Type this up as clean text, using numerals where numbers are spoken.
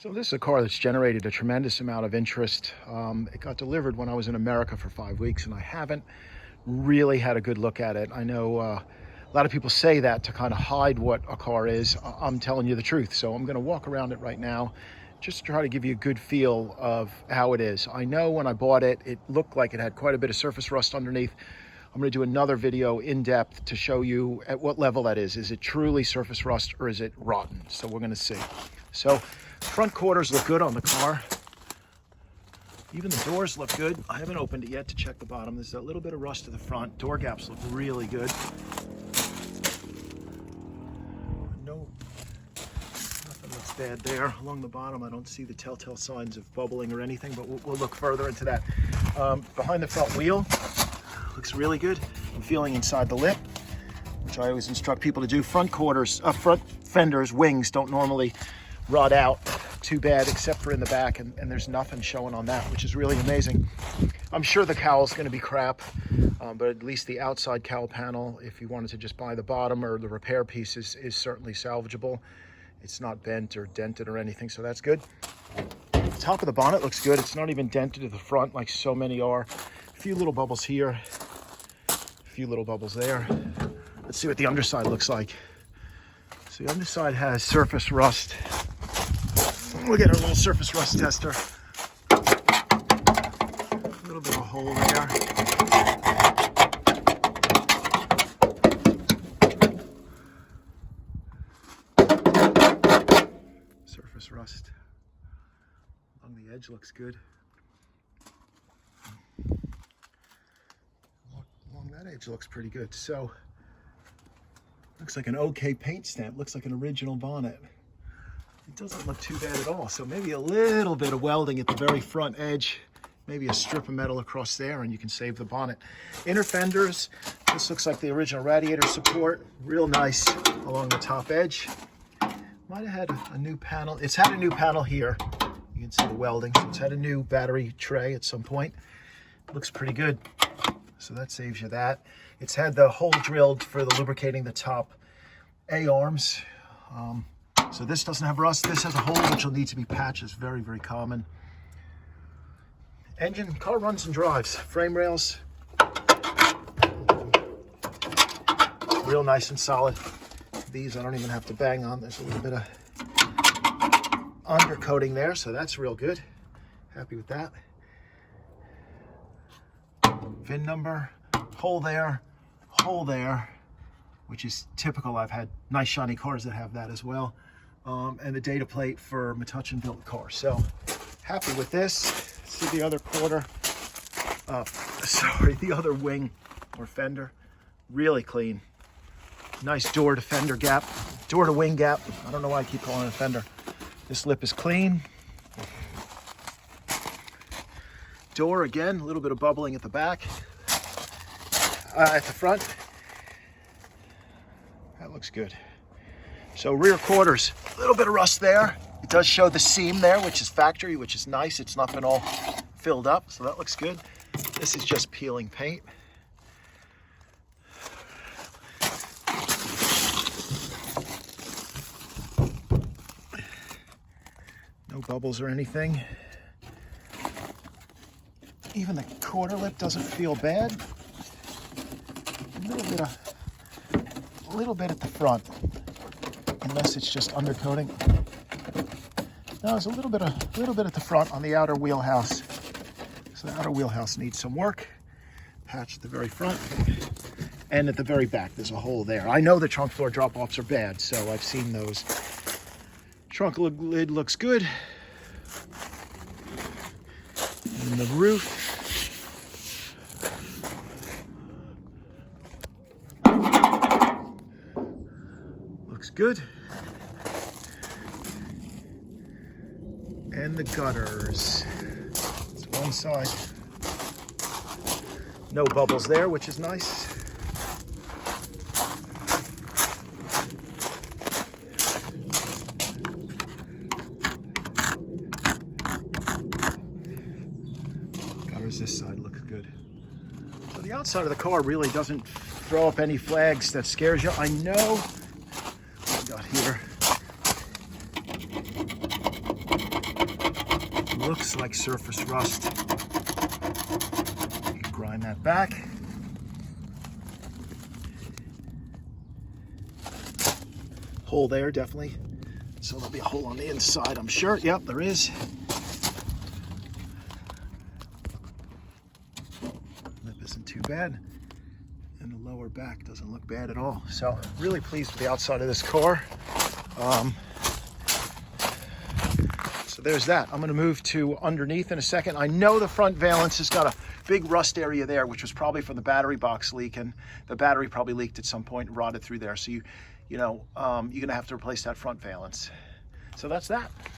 So this is a car that's generated a tremendous amount of interest. It got delivered when I was in America for 5 weeks, and I haven't really had a good look at it. I know a lot of people say that to kind of hide what a car is. I'm telling you the truth. So I'm going to walk around it right now, just to try to give you a good feel of how it is. I know when I bought it, it looked like it had quite a bit of surface rust underneath. I'm going to do another video in depth to show you at what level that is. Is it truly surface rust or is it rotten? So we're going to see. So front quarters look good on the car. Even the doors look good. I haven't opened it yet to check the bottom. There's a little bit of rust to the front. Door gaps look really good. Nothing looks bad there. Along the bottom, I don't see the telltale signs of bubbling or anything, but we'll look further into that. Behind the front wheel, looks really good. I'm feeling inside the lip, which I always instruct people to do. Front fenders, wings don't normally rot out too bad, except for in the back, and there's nothing showing on that, which is really amazing. I'm sure the cowl's going to be crap, but at least the outside cowl panel, if you wanted to just buy the bottom or the repair pieces, is certainly salvageable. It's not bent or dented or anything, so that's good. The top of the bonnet looks good. It's not even dented to the front like so many are. A few little bubbles here, a few little bubbles there. Let's see what the underside looks like. So the underside has surface rust. We'll get our little surface rust tester. A little bit of a hole there. Surface rust. Along the edge looks good. Along that edge looks pretty good. So, looks like an okay paint stamp. Looks like an original bonnet. It doesn't look too bad at all. So maybe a little bit of welding at the very front edge, maybe a strip of metal across there, and you can save the bonnet. Inner fenders, this looks like the original radiator support. Real nice along the top edge. Might have had a new panel. It's had a new panel here. You can see the welding. So it's had a new battery tray at some point. Looks pretty good. So that saves you that. It's had the hole drilled for the lubricating the top A-arms. So this doesn't have rust. This has a hole which will need to be patched. It's very, very common. Engine, car runs and drives. Frame rails, real nice and solid. These I don't even have to bang on. There's a little bit of undercoating there, so that's real good. Happy with that. VIN number, hole there, which is typical. I've had nice shiny cars that have that as well. And the data plate for Metuchen built car. So happy with this. See the other quarter, the other wing or fender, really clean. Nice door to fender gap, door to wing gap. I don't know why I keep calling it a fender. This lip is clean. Door again, a little bit of bubbling at the back. At the front, that looks good. So rear quarters, a little bit of rust there. It does show the seam there, which is factory, which is nice. It's not been all filled up, so that looks good. This is just peeling paint. No bubbles or anything. Even the quarter lip doesn't feel bad. A little bit at the front, unless it's just undercoating. No, there's a little bit at the front on the outer wheelhouse. So the outer wheelhouse needs some work. Patch at the very front, and at the very back there's a hole there. I know the trunk floor drop-offs are bad, so I've seen those. Trunk lid looks good. And the roof. Looks good. And the gutters. It's one side. No bubbles there, which is nice. Gutters this side look good. So the outside of the car really doesn't throw up any flags that scares you. I know what I got here. looks like surface rust. You can grind that back. Hole there, definitely. So there'll be a hole on the inside, I'm sure. Yep, there is. Lip isn't too bad. And the lower back doesn't look bad at all. So really pleased with the outside of this car. So there's that. I'm gonna move to underneath in a second. I know the front valance has got a big rust area there, which was probably from the battery box leak, and the battery probably leaked at some point and rotted through there. So you're gonna have to replace that front valance. So that's that.